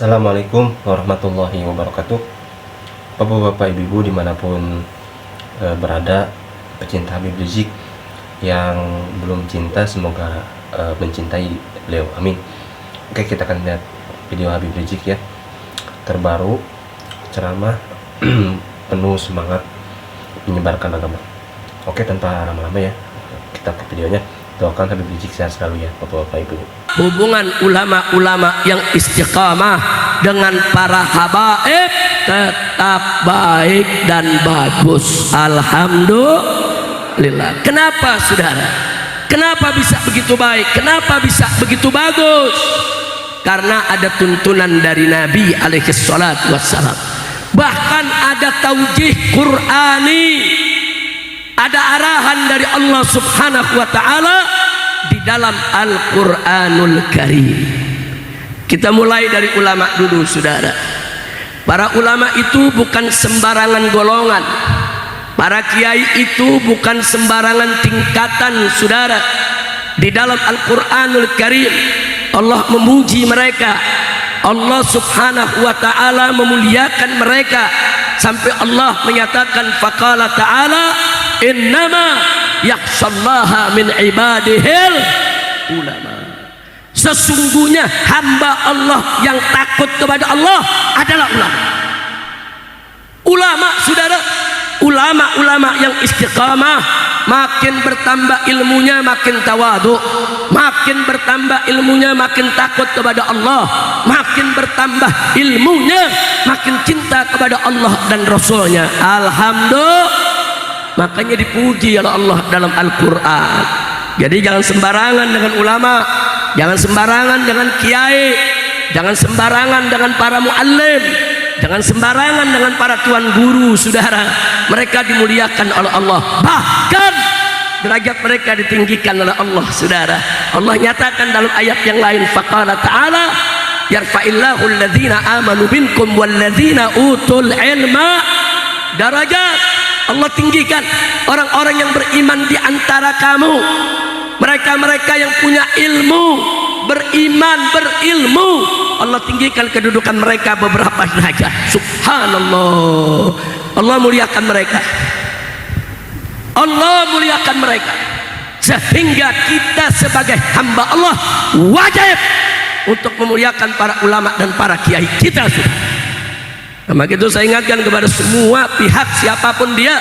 Assalamualaikum warahmatullahi wabarakatuh. Bapak-bapak, ibu-ibu dimanapun berada, pecinta Habib Rizik yang belum cinta semoga mencintai beliau, amin. Oke, kita akan lihat video Habib Rizik ya, terbaru, ceramah penuh semangat menyebarkan agama. Oke, tanpa lama-lama ya, kita ke videonya. Doakan Habib Rizik sehat selalu ya, bapak-bapak, ibu. Hubungan ulama-ulama yang istiqamah dengan para habaib tetap baik dan bagus, alhamdulillah. Kenapa saudara? Kenapa bisa begitu baik? Kenapa bisa begitu bagus? Karena ada tuntunan dari Nabi alaihi salatu wassalam. Bahkan ada taujih Qur'ani, ada arahan dari Allah subhanahu wa ta'ala di dalam Al-Quranul Karim. Kita mulai dari ulama dulu saudara. Para ulama itu bukan sembarangan golongan. Para kiai itu bukan sembarangan tingkatan saudara. Di dalam Al-Quranul Karim Allah memuji mereka, Allah subhanahu wa ta'ala memuliakan mereka, sampai Allah menyatakan faqala ta'ala innama yakhshallaha min ibadihil ulama. Sesungguhnya hamba Allah yang takut kepada Allah adalah ulama. Ulama saudara, ulama-ulama yang istiqamah, makin bertambah ilmunya makin tawadhu, makin bertambah ilmunya makin takut kepada Allah, makin bertambah ilmunya makin cinta kepada Allah dan Rasulnya. Alhamdulillah. Makanya dipuji oleh Allah dalam Al-Quran. Jadi jangan sembarangan dengan ulama, jangan sembarangan dengan kiai, jangan sembarangan dengan para muallim, jangan sembarangan dengan para tuan guru saudara. Mereka dimuliakan oleh Allah, bahkan derajat mereka ditinggikan oleh Allah saudara. Allah nyatakan dalam ayat yang lain faqala ta'ala yarfa'illahu alladhina amanu minkum walladzina utul ilma darajat. Allah tinggikan orang-orang yang beriman di antara kamu, mereka-mereka yang punya ilmu, beriman, berilmu, Allah tinggikan kedudukan mereka beberapa derajat. Subhanallah. Allah muliakan mereka, Allah muliakan mereka, sehingga kita sebagai hamba Allah wajib untuk memuliakan para ulama dan para kiai kita sudah. Maka itu saya ingatkan kepada semua pihak siapapun dia,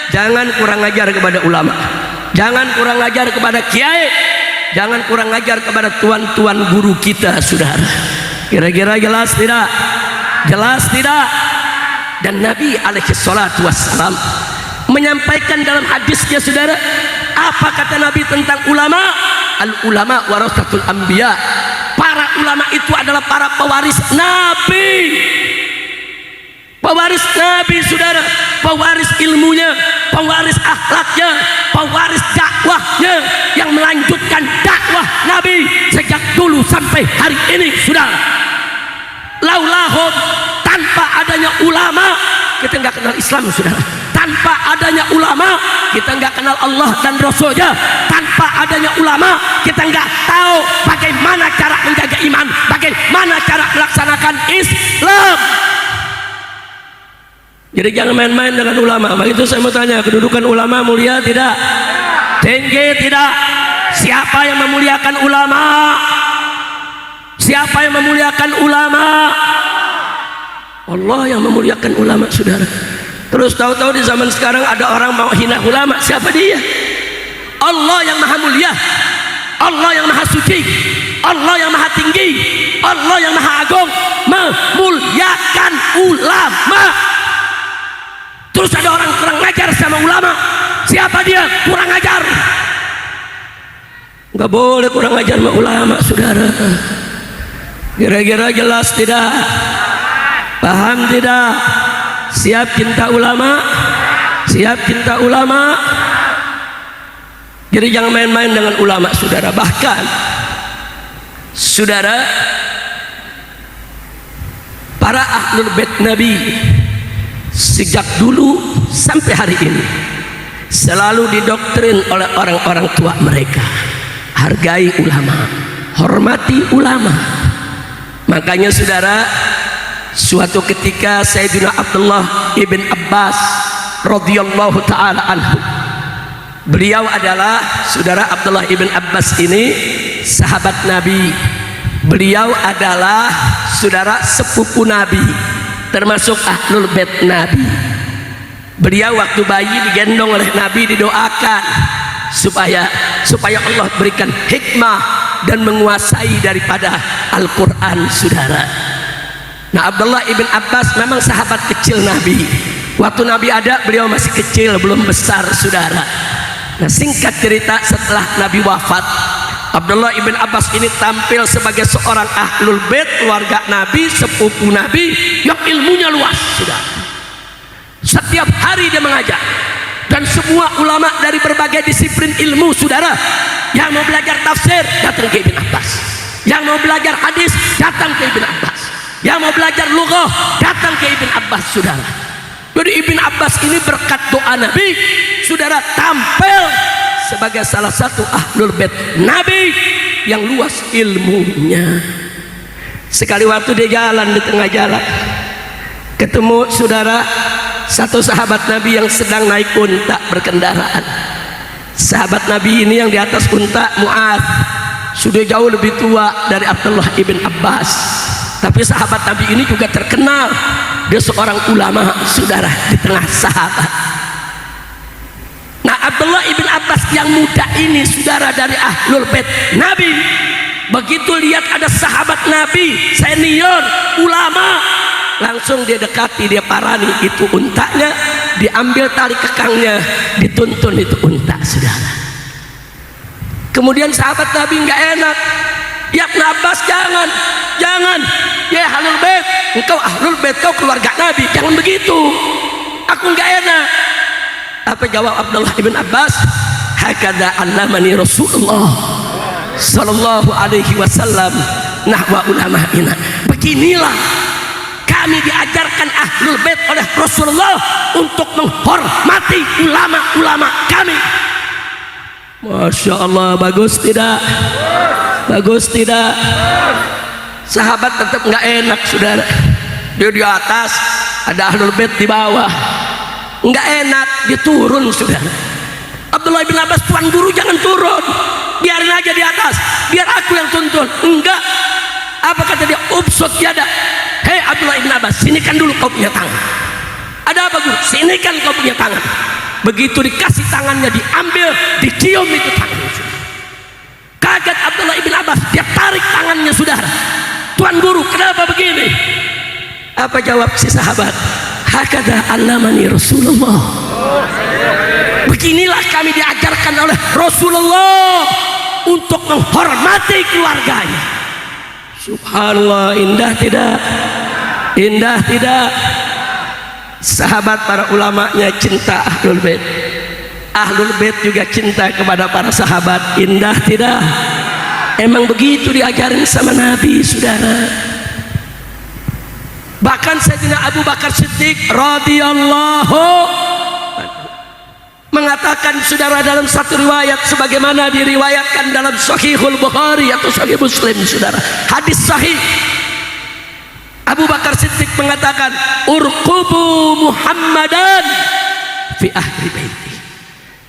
jangan kurang ajar kepada ulama, jangan kurang ajar kepada kiai, jangan kurang ajar kepada tuan-tuan guru kita saudara. Kira-kira jelas tidak? Jelas tidak? Dan Nabi alaihi salatu wassalam menyampaikan dalam hadisnya saudara, apa kata Nabi tentang ulama? Al ulama warasatul anbiya. Para ulama itu adalah para pewaris Nabi, pewaris Nabi saudara, pewaris ilmunya, pewaris akhlaknya, pewaris dakwahnya, yang melanjutkan dakwah Nabi sejak dulu sampai hari ini saudara. Laulahum, tanpa adanya ulama kita nggak kenal Islam saudara. Tanpa adanya ulama kita nggak kenal Allah dan Rasulnya. Tanpa adanya ulama kita nggak tahu bagaimana cara menjaga iman, bagaimana cara melaksanakan Islam. Jadi jangan main-main dengan ulama. Begitu saya mau tanya, kedudukan ulama mulia tidak? Tinggi tidak? Siapa yang memuliakan ulama? Siapa yang memuliakan ulama? Allah yang memuliakan ulama saudara. Terus tahu-tahu di zaman sekarang ada orang mau hina ulama. Siapa dia? Allah yang maha mulia, Allah yang maha suci, Allah yang maha tinggi, Allah yang maha agung memuliakan ulama. Terus ada orang kurang ngajar sama ulama. Siapa dia? Kurang ngajar. Nggak boleh kurang ngajar sama ulama saudara. Kira-kira jelas tidak? Paham tidak? Siap cinta ulama? Siap cinta ulama? Jadi jangan main-main dengan ulama saudara. Bahkan saudara, para ahlul bait Nabi sejak dulu sampai hari ini selalu didoktrin oleh orang-orang tua mereka, hargai ulama, hormati ulama, Makanya saudara, suatu ketika Sayyidina Abdullah ibn Abbas radhiyallahu taala anhu, beliau adalah saudara Abdullah ibn Abbas ini sahabat Nabi. Beliau adalah saudara sepupu Nabi, termasuk ahlul bait Nabi. Beliau waktu bayi digendong oleh Nabi didoakan supaya Allah berikan hikmah dan menguasai daripada Al-Quran saudara. Nah, Abdullah ibn Abbas memang sahabat kecil Nabi. Waktu Nabi ada beliau masih kecil, belum besar saudara. Nah, singkat cerita, setelah Nabi wafat, Abdullah ibn Abbas ini tampil sebagai seorang ahlul bait, keluarga Nabi, sepupu Nabi yang ilmunya luas saudara. Setiap hari dia mengajar, dan semua ulama dari berbagai disiplin ilmu saudara, yang mau belajar tafsir datang ke Ibn Abbas, yang mau belajar hadis datang ke Ibn Abbas, yang mau belajar lughah datang ke Ibn Abbas saudara. Jadi Ibn Abbas ini berkat doa Nabi saudara tampil sebagai salah satu ahlul bait Nabi yang luas ilmunya. Sekali waktu dia jalan, di tengah jalan ketemu saudara satu sahabat Nabi yang sedang naik unta berkendaraan. Sahabat Nabi ini yang di atas unta Mu'adz, sudah jauh lebih tua dari Abdullah ibn Abbas, tapi sahabat Nabi ini juga terkenal dia seorang ulama saudara di tengah sahabat. Nah, Abdullah ibn Abbas yang muda ini saudara dari ahlul bait Nabi, begitu lihat ada sahabat Nabi senior ulama, langsung dia dekati, dia parani itu untanya, diambil tali kekangnya, dituntun itu unta saudara. Kemudian sahabat Nabi nggak enak, ya Ibn Abbas jangan ya ahlul bait, engkau ahlul bait, kau keluarga Nabi, jangan begitu, aku nggak enak. Apa jawab Abdullah ibn Abbas? Hakadha allamani Rasulullah sallallahu alaihi wasallam nahwa ulama'ina. Beginilah kami diajarkan ahlul bait oleh Rasulullah untuk menghormati ulama-ulama kami. Masya Allah, bagus tidak? Bagus tidak? Sahabat tetap nggak enak saudara, dia di atas, ada ahlul bait di bawah, nggak enak, dia turun saudara. Abdullah bin Abbas, tuan guru jangan turun, biarin aja di atas, biar aku yang tuntun. Enggak, apa kata dia? Ubsut yada, hei Abdullah bin Abbas, sinikan dulu kau punya tangan. Ada apa guru? Sinikan kau punya tangan. Begitu dikasih tangannya, diambil, dicium itu tangannya saudara. Kaget Abdullah bin Abbas, dia tarik tangannya saudara. Tuan guru, kenapa begini? Apa jawab si sahabat? Hakadha allamani Rasulullah. Beginilah kami diajarkan oleh Rasulullah untuk menghormati keluarganya. Subhanallah, indah tidak? Indah tidak? Sahabat para ulamanya cinta ahlul bait, ahlul bait juga cinta kepada para sahabat. Indah tidak? Emang begitu diajarin sama Nabi saudara. Bahkan Sayyidina Abu Bakar Siddiq radhiyallahu mengatakan saudara dalam satu riwayat sebagaimana diriwayatkan dalam Sahihul Bukhari atau Sahih Muslim saudara, hadis sahih, Abu Bakar Siddiq mengatakan, urqubu Muhammadan fi ahli baiti,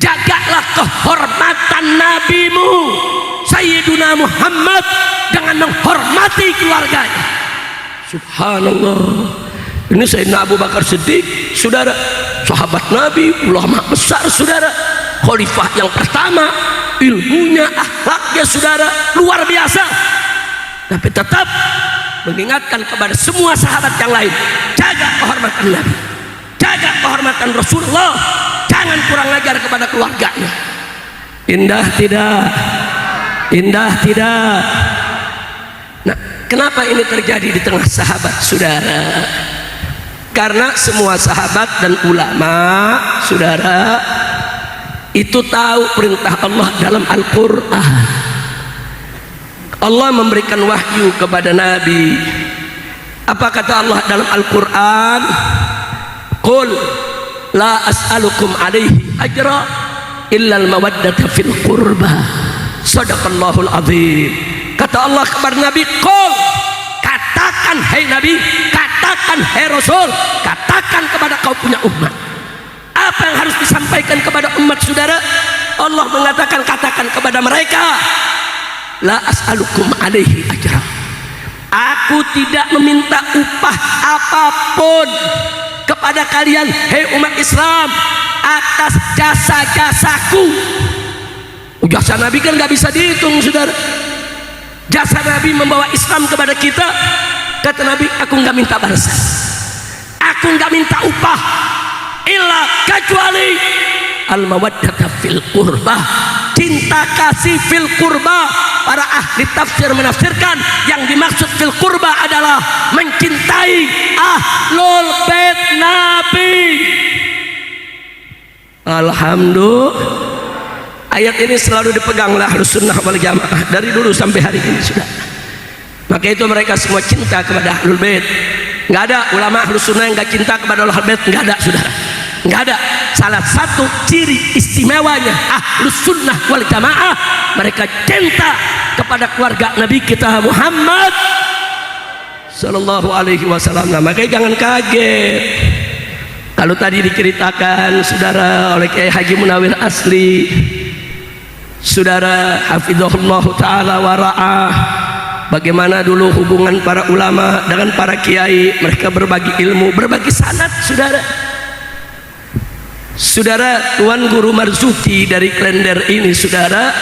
jagalah kehormatan nabimu Sayyiduna Muhammad dengan menghormati keluarganya. Subhanallah, ini Sayyidina Abu Bakar Siddiq saudara, sahabat Nabi, ulama besar saudara, khalifah yang pertama, ilmunya, akhlaknya saudara luar biasa, tapi tetap mengingatkan kepada semua sahabat yang lain, jaga kehormatan Nabi, jaga kehormatan Rasulullah, jangan kurang ajar kepada keluarganya. Indah tidak? Indah tidak? Nah, kenapa ini terjadi di tengah sahabat saudara? Karena semua sahabat dan ulama saudara itu tahu perintah Allah dalam Al-Quran. Allah memberikan wahyu kepada Nabi. Apa kata Allah dalam Al-Quran? Qul la as'alukum alaihi ajra illa al-mawaddata fil qurba. Sadaqallahul azim. Kata Allah kepada Nabi, qul, kata katakan hai Nabi, katakan hai Rasul, katakan kepada kau punya umat. Apa yang harus disampaikan kepada umat saudara? Allah mengatakan katakan kepada mereka, la as'alukum alaihi ajra. Aku tidak meminta upah apapun kepada kalian hai umat Islam atas jasa-jasaku. Jasa Nabi kan gak bisa dihitung saudara. Jasa Nabi membawa Islam kepada kita. Kata Nabi, aku gak minta balasan, aku gak minta upah, illa kecuali al mawaddata fil qurbah, cinta kasih fil qurbah. Para ahli tafsir menafsirkan yang dimaksud fil qurbah adalah mencintai ahlul bait Nabi. Alhamdulillah, ayat ini selalu dipegang oleh Ahlus Sunnah wal Jamaah dari dulu sampai hari ini sudah. Maka itu mereka semua cinta kepada Ahlul Bait. Nggak ada ulama Ahlus Sunnah yang nggak cinta kepada Ahlul Bait, nggak ada saudara, nggak ada. Salah satu ciri istimewanya Ahlus Sunnah wal Jamaah, mereka cinta kepada keluarga Nabi kita Muhammad Sallallahu Alaihi Wasallam. Nah, makanya jangan kaget kalau tadi diceritakan saudara oleh Kiai Haji Munawir Asli, saudara hafizahullah taala wa ra'ah, bagaimana dulu hubungan para ulama dengan para kiai, mereka berbagi ilmu, berbagi sanad saudara. Saudara Tuan Guru Marzuki dari Klender ini saudara,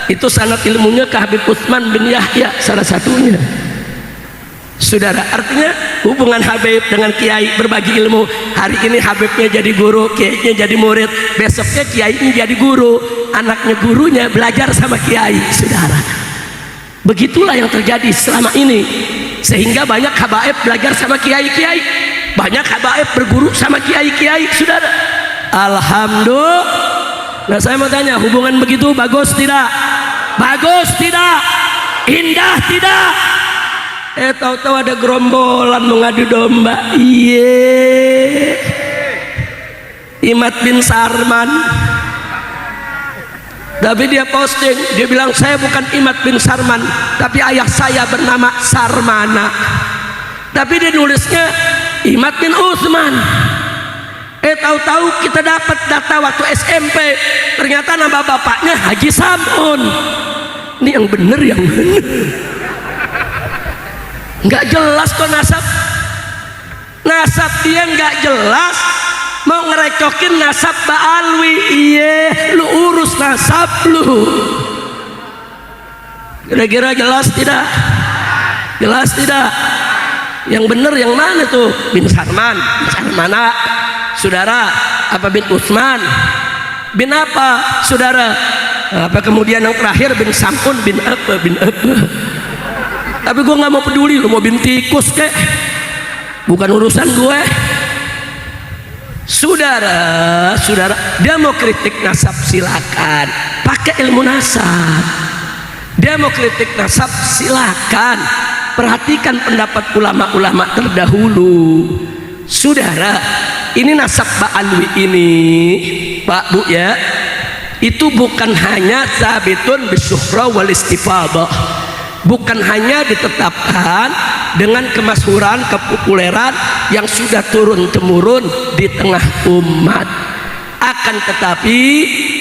itu sanad ilmunya ke Habib Utsman bin Yahya salah satunya saudara. Artinya hubungan Habib dengan kiai berbagi ilmu. Hari ini Habibnya jadi guru, kiainya jadi murid, besoknya kiainya jadi guru, anaknya gurunya belajar sama kiai saudara. Begitulah yang terjadi selama ini, sehingga banyak habaib belajar sama kiai-kiai, banyak habaib berguru sama kiai-kiai saudara. Alhamdulillah. Nah, saya mau tanya, hubungan begitu bagus tidak? Bagus tidak? Indah tidak? Tahu-tahu ada gerombolan mengadu domba. Iye, Imad bin Sarman. Tapi dia posting, dia bilang saya bukan Imad bin Sarman, tapi ayah saya bernama Sarmana. Tapi dia nulisnya Imad bin Utsman. Tahu-tahu kita dapat data waktu SMP, ternyata nama bapaknya Haji Samun. Ini yang bener, yang bener. Nggak jelas kok nasab dia nggak jelas, mau ngerecokin nasab Ba'alwi. Iya, lu urus nasab lu, kira-kira jelas tidak? Jelas tidak? Yang bener yang mana tuh? Bin Sarman, bin Sarmana saudara, apa bin Utsman, bin apa saudara? Apa kemudian yang terakhir bin Samun, bin apa, bin apa? Tapi gue nggak mau peduli, lu mau bin tikus kek, bukan urusan gue. Saudara, dia mau kritik nasab silakan, pakai ilmu nasab. Dia mau kritik nasab silakan, perhatikan pendapat ulama-ulama terdahulu. Saudara, ini nasab Ba'alwi ini, Pak Bu ya, itu bukan hanya sabitun bisyuhra wal istifadah, bukan hanya ditetapkan dengan kemasyhuran, kepopuleran yang sudah turun-temurun di tengah umat. Akan tetapi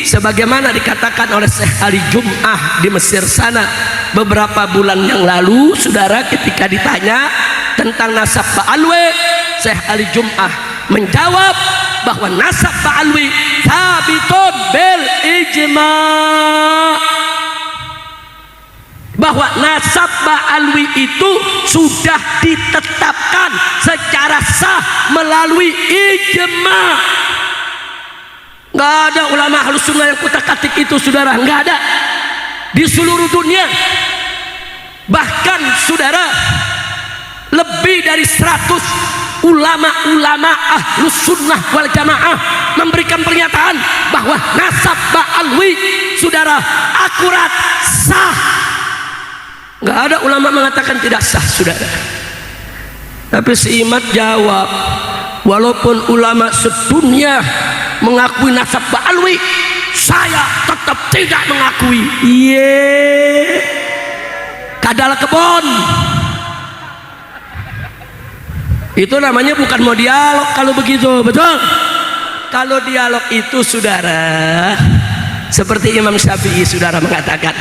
sebagaimana dikatakan oleh Syekh Ali Jum'ah di Mesir sana beberapa bulan yang lalu, saudara, ketika ditanya tentang nasab Ba'alwi, Syekh Ali Jum'ah menjawab bahwa nasab Ba'alwi sabitun bil ijma', bahwa nasab Ba'alwi itu sudah ditetapkan secara sah melalui ijma'. Nggak ada ulama Ahlus Sunnah yang kutak-katik itu saudara, nggak ada di seluruh dunia. Bahkan saudara, lebih dari 100 ulama-ulama Ahlus Sunnah wal Jamaah memberikan pernyataan bahwa nasab Ba'alwi saudara akurat, sah. Nggak ada ulama mengatakan tidak sah saudara. Tapi si Imad jawab, walaupun ulama sedunia mengakui nasab Ba'alwi, saya tetap tidak mengakui. Iye, kadal kebon, Itu namanya bukan mau dialog kalau begitu, betul? Kalau dialog itu saudara, seperti Imam Syafi'i saudara mengatakan,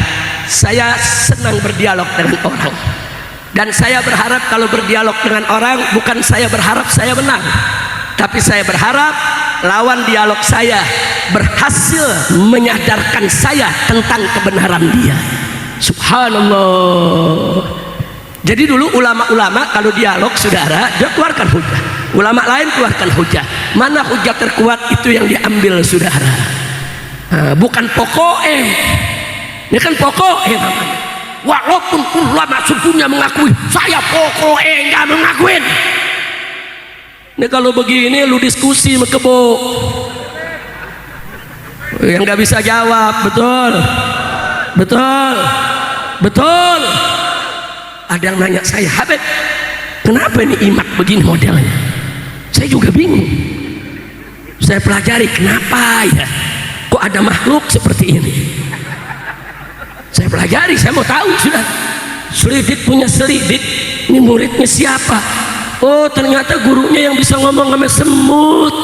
saya senang berdialog dengan orang, dan saya berharap kalau berdialog dengan orang, bukan saya berharap saya menang, tapi saya berharap lawan dialog saya berhasil menyadarkan saya tentang kebenaran dia. Subhanallah. Jadi dulu ulama-ulama kalau dialog saudara, dia keluarkan hujah, ulama lain keluarkan hujah, mana hujah terkuat itu yang diambil saudara. Bukan pokoknya, ini kan pokoknya namanya. Walaupun ulama sebelumnya mengakui, saya pokoknya nggak mengakuin. Ini kalau begini lu diskusi sama kebo yang nggak bisa jawab, betul, betul, betul. Ada yang nanya saya, Habib, kenapa ini imak begini modelnya? Saya juga bingung. Saya pelajari kenapa ya, kok ada makhluk seperti ini. Saya pelajari, saya mau tahu sudah. Selidik punya selidik, ini muridnya siapa? Oh ternyata gurunya yang bisa ngomong sama semut.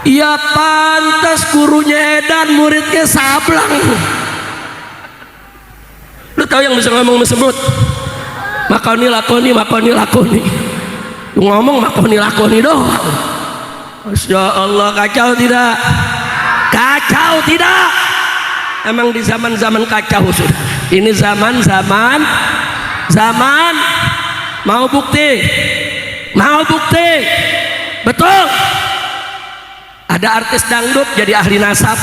Ya pantas gurunya edan, muridnya sablang. Lu tahu yang bisa ngomong sama semut? Makoni lakoni, makoni lakoni. Lu ngomong makoni lakoni doang. Masya Allah, kacau tidak? Kacau tidak? Emang di zaman-zaman kacau sudah. Ini zaman mau bukti, mau bukti, betul. Ada artis dangdut jadi ahli nasab.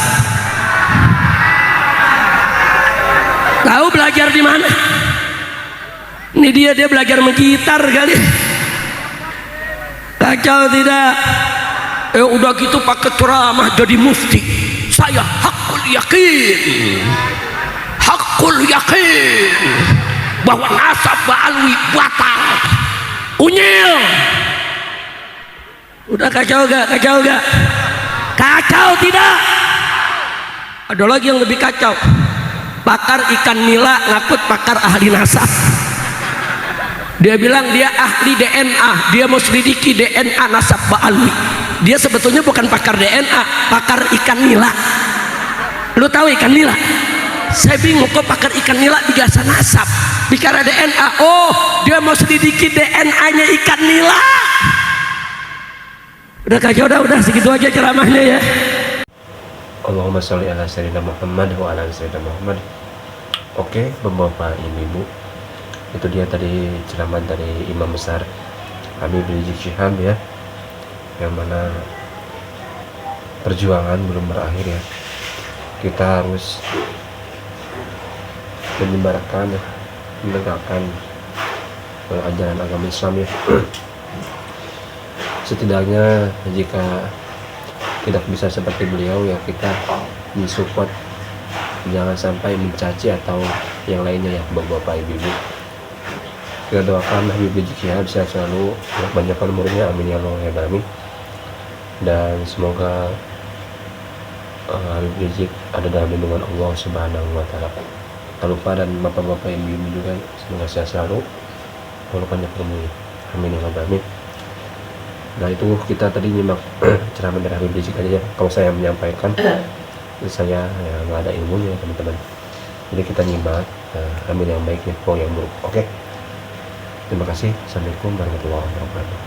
Tahu belajar di mana? Ini dia belajar menggitar kali. Kacau tidak? Udah gitu pakai ceramah jadi mufti. Saya hakul yakin bahwa nasab ba'alwi batal, unyil. Udah kacau gak? Kacau gak? Kacau tidak? Ada lagi yang lebih kacau. Pakar ikan nila ngakut pakar ahli nasab. Dia bilang dia ahli DNA, dia mau selidiki DNA nasab ba'alwi. Dia sebetulnya bukan pakar DNA, pakar ikan nila. Lu tahu ikan nila? Saya bingung kok pakar ikan nila biasa nasab, bicara DNA. Oh, dia mau selidiki DNA-nya ikan nila. Udah kacau, udah segitu aja ceramahnya ya. Allahumma sholli ala sayyidina Muhammad wa ala sayyidina Muhammad. Oke, Bapak Ibu, itu dia tadi ceramah dari Imam Besar Habib Rizik Syihab ya, yang mana perjuangan belum berakhir ya. Kita harus menyebarkan, menegakkan ajaran agama Islam ya. Setidaknya jika tidak bisa seperti beliau ya, kita disupport, jangan sampai mencaci atau yang lainnya ya Bapak Ibu. Kita doakan Habib Rizik Syihab sehat selalu, banyak muridnya, amin ya Allah ya Rabbi. Dan semoga Habib Rizik ada dalam lindungan Allah Subhanahu wa Ta'ala. Tak lupa dan bapak-bapak yang ibu juga semoga sehat selalu, walaupun banyak muridnya, amin ya Rabbi. Nah itu kita tadi nyimak ceramah dari Habib Rizik aja ya. Kalau saya menyampaikan, saya ya nggak ada ilmunya teman-teman. Jadi kita nyimak, ambil yang baiknya, yang buruk. Oke. Terima kasih. Assalamualaikum warahmatullahi wabarakatuh.